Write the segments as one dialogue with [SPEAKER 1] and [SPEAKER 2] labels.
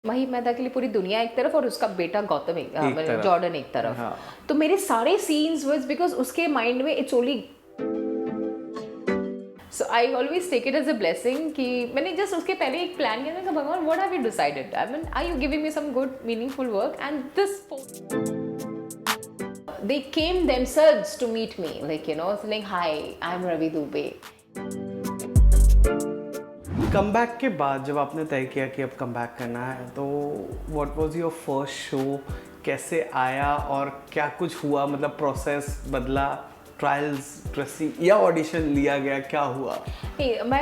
[SPEAKER 1] वही मैदा के लिए पूरी दुनिया एक तरफ और उसका बेटा गौतम
[SPEAKER 2] तरफ।
[SPEAKER 1] जॉर्डन एक तरफ।
[SPEAKER 2] हाँ।
[SPEAKER 1] तो मेरे सारे सीन्स वाज बिकॉज उसके माइंड में it's only, so I always take it as a blessing कि मैंने जस्ट उसके पहले एक प्लान किया था कि भगवान what have you decided, I mean are you giving me some good meaningful work and this they came themselves to meet me, like, you know, saying hi, I'm Ravi Dubey.
[SPEAKER 2] Comeback के बाद जब आपने तय किया कि अब comeback करना है, तो what was your first show, कैसे आया और क्या कुछ हुआ, मतलब प्रोसेस बदला, ट्रायल्स, ड्रेसिंग या ऑडिशन लिया गया, क्या हुआ?
[SPEAKER 1] Hey, my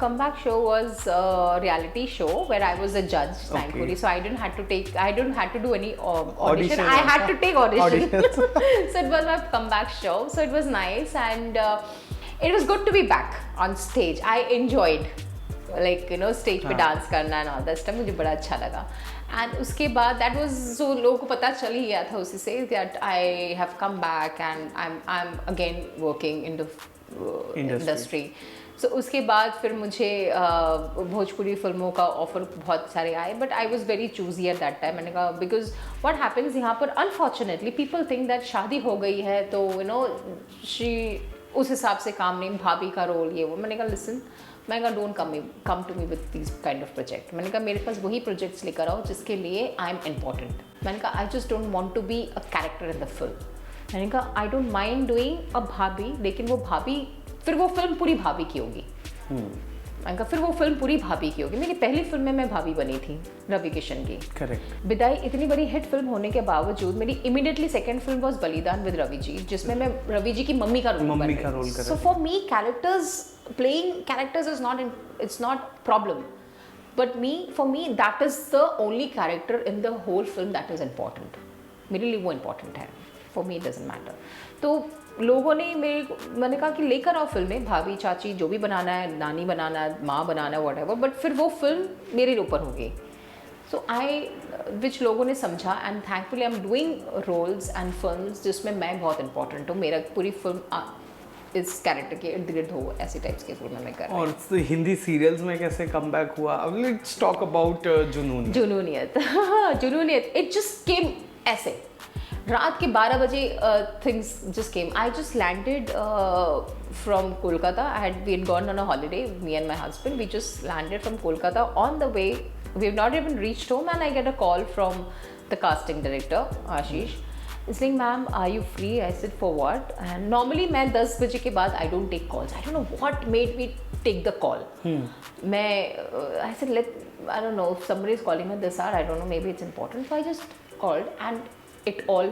[SPEAKER 1] comeback show was a reality show where I was a judge, thankfully. So I didn't have to do any audition. I had to take audition. So it was my comeback show. So it was nice and it was good to be back on stage. I enjoyed, like, you know, stage पे dance करना and all that stuff. मुझे बड़ा अच्छा लगा. And उसके बाद that was, so लोगों को पता चल ही गया था उसी से that I have come back and I'm again working in the industry. So उसके बाद फिर मुझे भोजपुरी फिल्मों का ऑफर बहुत सारे आए, but I was very choosy at that time. मैंने कहा बिकॉज व्हाट हैपेंस यहाँ पर अनफॉर्चुनेटली पीपल थिंक दैट शादी हो गई है तो यू नो शी उस हिसाब से काम नहीं, भाभी का रोल ये वो. मैंने कहा लिसन, मैंने कहा don't come to me with this kind of project. मैंने कहा मेरे पास वही प्रोजेक्ट्स लेकर आओ जिसके लिए आई एम इम्पॉर्टेंट. मैंने कहा I just don't want to be a character in the film. मैंने कहा I don't mind doing a भाभी, लेकिन वो भाभी फिर वो फिल्म पूरी भाभी की होगी. मैंने कहा फिर वो फिल्म पूरी भाभी की होगी. मेरी पहली फिल्म में मैं भाभी बनी थी रवि किशन की.
[SPEAKER 2] करेक्ट.
[SPEAKER 1] विदाई इतनी बड़ी हिट फिल्म होने के बावजूद मेरी immediately second film was Balidaan with Ravi ji, जिसमें मैं रवि जी की मम्मी का रोल कर. So for me characters, playing characters is not, it's not problem, but for me that is the only character in the whole film that is important. मेरे लिए वो important है. For me it doesn't matter. तो लोगों ने मैंने कहा कि लेकर आओ फिल्में, भाभी चाची जो भी बनाना है, नानी बनाना है, माँ बनाना है, व्हाटएवर, बट फिर वो फिल्म मेरे ऊपर होगी. सो विच लोगों ने समझा and thankfully I am doing roles and films जिसमें मैं बहुत इंपॉर्टेंट हूँ. मेरा पूरी फिल्म इस कैरेक्टर के इर्द गिर्द हो, ऐसी टाइप्स की फिल्में मैं कर रही हूँ.
[SPEAKER 2] और हिंदी सीरियल्स में कैसे कमबैक हुआ? अब let's talk about Junooniyat.
[SPEAKER 1] Junooniyat it just came ऐसे. रात के 12 बजे things just came. I just landed from Kolkata. We had gone on a holiday, me and my husband. We just landed from Kolkata. On the way we have not even reached home and I get a call from the casting director Ashish. He's like, ma'am, are you free? I said, for what? And normally मैं 10 बजे के बाद I don't take calls. I don't know what made me take the call. I said, I don't know, if somebody is calling me this hour, I don't know, maybe it's important. So I just called and it all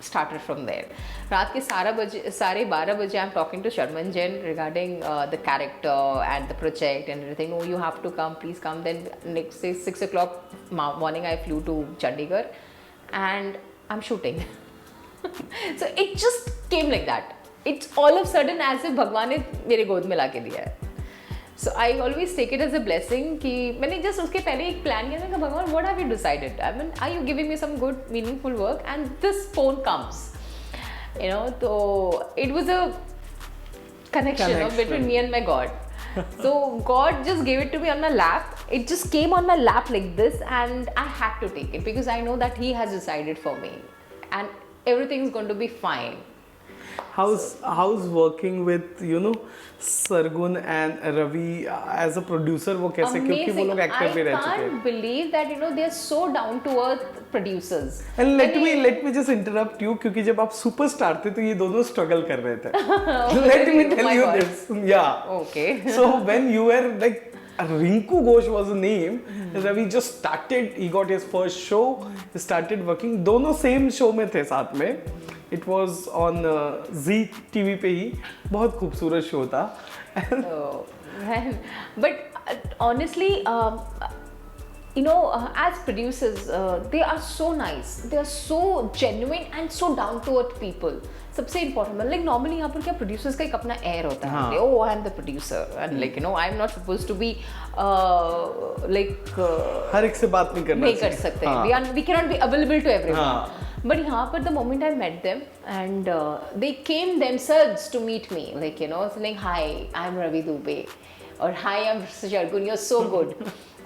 [SPEAKER 1] started from there. रात के 12:30 बजे I'm talking to Sharman Jain regarding the character and the project and everything. Oh, you have to come, please come. Then next day 6 o'clock morning I flew to Chandigarh and I'm shooting. So it just came like that. It's all of a sudden as if भगवान ने मेरे गोद में ला के दिया है. So I always take it as a blessing कि मैंने just उसके पहले एक प्लान किया था कि भगवान what have you decided? I mean, are you giving me some good meaningful work? And this phone comes. You know, so it was a connection between me and my God. So God just gave it to me on my lap. It just came on my lap like this and I had to take it because I know that He has decided for me and everything's going to be fine.
[SPEAKER 2] How's working with, you know, Sargun and Ravi as a producer? वो कैसे, क्योंकि वो लोग actor भी रह चुके हैं.
[SPEAKER 1] I can't believe that, you know, they are so down to earth producers.
[SPEAKER 2] And let me just interrupt you, क्योंकि जब आप सुपरस्टार थे तो ये दोनों स्ट्रगल कर रहे थे. Let me tell you this. Yeah.
[SPEAKER 1] Okay.
[SPEAKER 2] So when you were like, Rinku Ghosh was the name. Ravi just started. He got his first show. He started working. दोनों same show में थे साथ में. It was on Z TV पे ही. बहुत खूबसूरत show था.
[SPEAKER 1] Oh, man. But honestly, you know, as producers, they are so nice. They are so genuine and so down to earth people. सबसे important, like normally यहाँ पर क्या producers का एक अपना air होता है. Oh, I am the producer, and like, you know, I am not supposed to be like
[SPEAKER 2] हर एक से बात नहीं कर
[SPEAKER 1] सकते. We cannot be available to everyone. But यहाँ पर the moment I met them and they came themselves to meet me, like, you know, saying hi, I'm Ravi Dubey, or hi, I'm Shargun, you're so good.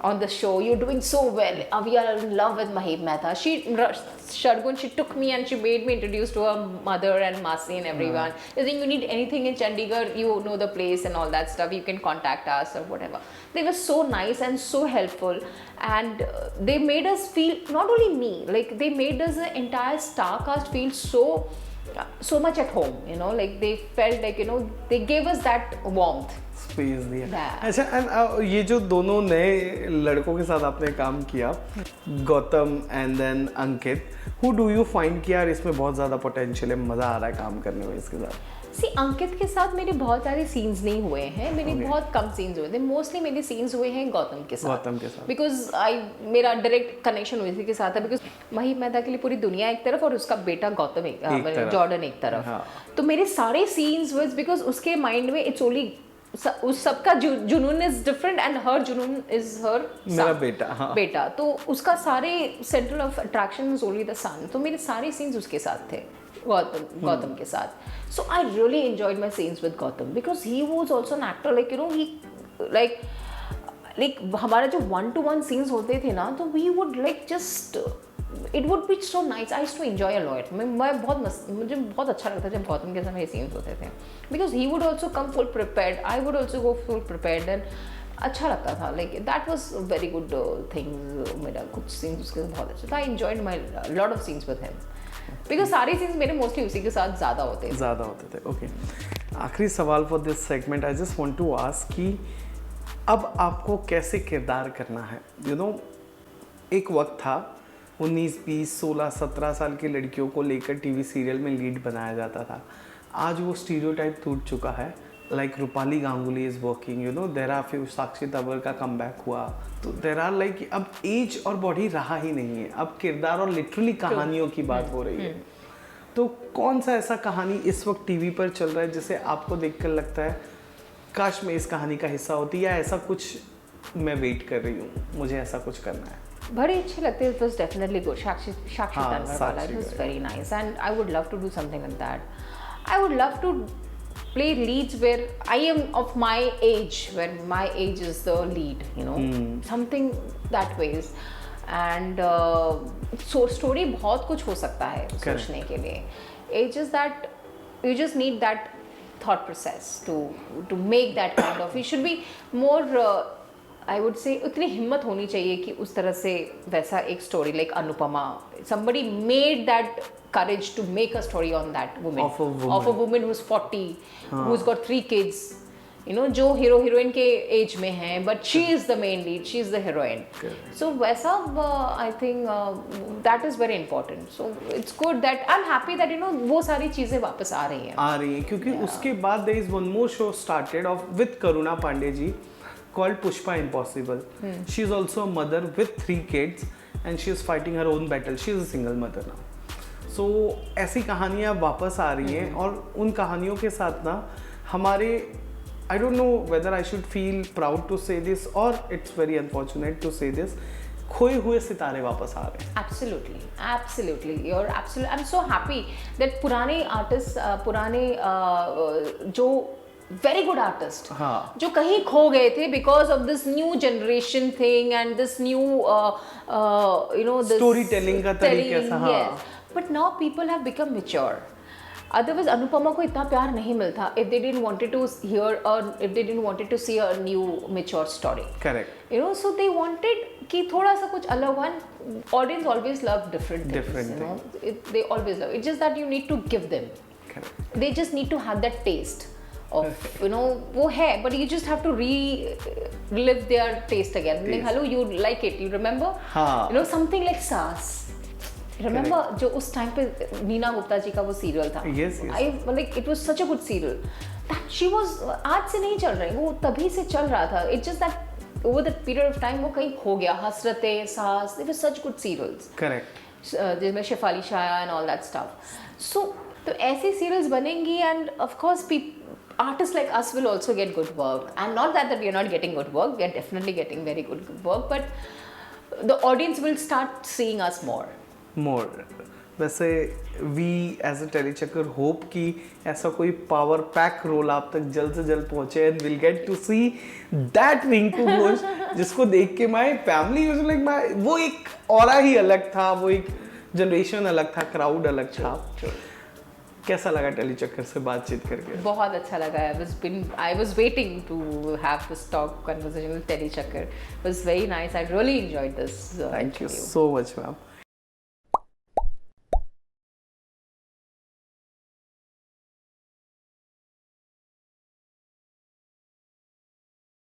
[SPEAKER 1] on the show. You're doing so well. We are in love with Mahib Mehta. Shargun, she took me and she made me introduced to her mother and Masi and everyone. They think you need anything in Chandigarh, you know the place and all that stuff. You can contact us or whatever. They were so nice and so helpful, and they made us feel, not only me, like they made us, the entire star cast, feel so much at home. You know, like they felt like, you know, they gave us that warmth.
[SPEAKER 2] Space दिया।
[SPEAKER 1] Yeah.
[SPEAKER 2] अच्छा, and ये जो दोनों नए लड़कों के साथ आपने काम किया, Gautam and then Ankit, who do you find कि यार इसमें बहुत ज़्यादा पोटेंशियल है, मज़ा आ रहा है काम करने में इसके साथ?
[SPEAKER 1] सी, अंकित के साथ मेरे बहुत सारे सीन्स नहीं हुए हैं, मेरे बहुत कम सीन्स हुए थे। मोस्टली मेरे सीन्स हुए हैं गौतम के साथ, बिकॉज मेरा डायरेक्ट कनेक्शन उसी के साथ है, बिकॉज महिब मेहता के लिए पूरी दुनिया एक तरफ और उसका बेटा गौतम जॉर्डन एक तरफ।
[SPEAKER 2] हाँ.
[SPEAKER 1] तो मेरे सारे सीन्स वाज बिकॉज उसके माइंड में इट्स ओनली, उस सबका जुनून इज डिफरेंट एंड हर जुनून इज हर
[SPEAKER 2] मेरा बेटा। हाँ.
[SPEAKER 1] बेटा, तो उसका सारे central of attraction is only the sun. तो मेरे सारे सीन्स उसके साथ थे, गौतम के साथ। So I really enjoyed my scenes with Gautam because he was also an actor. Like, you know, he like हमारा जो 1-to-1 scenes होते थे ना, तो we would like just it would be so nice. I used to enjoy a lot. मैं मुझे बहुत अच्छा लगता था जब गौतम के साथ मेरे scenes होते थे, because he would also come full prepared. I would also go full prepared and अच्छा लगता था। Like that was a very good thing. मेरा कुछ scenes उसके साथ बहुत अच्छा था। I enjoyed my lot of scenes with him. Because सारे सीन्स मेरे मोस्टली उसी के साथ ज़्यादा होते थे।
[SPEAKER 2] ओके, आखिरी सवाल for this segment, I just want to ask कि अब आपको कैसे किरदार करना है? यू नो, एक वक्त था 19, 20, 16, 17 साल की लड़कियों को लेकर टीवी सीरियल में लीड बनाया जाता था। आज वो स्टीरियोटाइप टूट चुका है। Like Rupali Ganguly is working, you know, there are few, Sakshi Tanwar का कमबैक हुआ, तो देयर आर लाइक, अब एज और बॉडी रहा ही नहीं है, अब किरदार और लिटरली कहानियों की बात हो रही है। तो कौन सा ऐसा कहानी इस वक्त टीवी पर चल रहा है जिसे आपको देखकर लगता है काश मैं इस कहानी का हिस्सा होती, या ऐसा कुछ मैं वेट कर रही हूँ, मुझे ऐसा कुछ करना है?
[SPEAKER 1] बड़े अच्छे लगते हैं। It was definitely good. Sakshi Tanwar वाला, it was very nice and I would love to do something like that. I would love to play leads where I am of my age, where my age is the lead, you know, something that ways. And so story बहुत कुछ हो सकता है सोचने के लिए। It's just that you just need that thought process to make that kind of, you should be more I would say उतनी हिम्मत होनी चाहिए कि उस तरह से वैसा एक story like Anupama, somebody made that courage to make a story on that woman, of a woman who's 40, who's got 3 kids, you know, जो हीरो हीरोइन के एज में हैं, but she is the main lead, she is the heroine. So वैसा I think that is very important. So it's good that I'm happy that, you know, वो सारी चीज़ें वापस आ रही हैं,
[SPEAKER 2] क्योंकि उसके बाद there is one more show started of with Karuna Pandey ji called Pushpa Impossible. She is also a mother with 3 kids and she is fighting her own battle. She is a single mother now. So ऐसी कहानियाँ वापस आ रही हैं, और उन कहानियों के साथ ना हमारे, I don't know whether I should feel proud to say this or it's very unfortunate to say this, खोए हुए सितारे वापस आ रहे हैं।
[SPEAKER 1] Absolutely. You're absolutely. I'm so happy that पुराने आर्टिस्ट, पुराने जो very good artist,
[SPEAKER 2] हाँ,
[SPEAKER 1] जो कहीं खो गए थे because of this new generation thing and this new you know, this
[SPEAKER 2] storytelling का तरीका सा, हाँ,
[SPEAKER 1] yes. But now people have become mature. Otherwise Anupama को इतना प्यार नहीं मिलता if they didn't wanted to hear or if they didn't wanted to see a new mature story.
[SPEAKER 2] Correct.
[SPEAKER 1] You know, so they wanted कि थोड़ा सा कुछ अलग one. Audience always love different things. You know, they always love. It's just that you need to give them.
[SPEAKER 2] Correct.
[SPEAKER 1] They just need to have that taste of, you know, वो है, but you just have to relive their taste again. Like, hello, you like it, you remember?
[SPEAKER 2] हाँ.
[SPEAKER 1] You know, something like Saas. Remember जो उस time पे नीना गुप्ता जी का वो serial था?
[SPEAKER 2] Yes.
[SPEAKER 1] Like it was such a good serial that she was, आज से नहीं चल रही, वो तभी से चल रहा था. It's just that over that period of time वो कहीं खो गया. हसरतें, सास, they were such good serials.
[SPEAKER 2] Correct.
[SPEAKER 1] जिसमें Shefali Shah and all that stuff. So तो ऐसी serials बनेंगी, and of course artists like us will also get good work, and not that we are not getting good work, we are definitely getting very good work, but the audience will start seeing us more.
[SPEAKER 2] वैसे we as a Tellychakkar hope कि ऐसा कोई power pack role आप तक जल्द से जल्द पहुंचे and will get to see that Rinku Ghosh जिसको देख के my family was like my, वो एक ऑरा ही अलग था, वो एक जनरेशन अलग था, क्राउड अलग था। कैसा लगा टेलीचक्कर से बातचीत करके?
[SPEAKER 1] बहुत अच्छा लगा। I was waiting to have this talk conversation with Telly Chakkar. It was very nice. I really enjoyed this.
[SPEAKER 2] Thank you
[SPEAKER 1] interview.
[SPEAKER 2] so much, ma'am.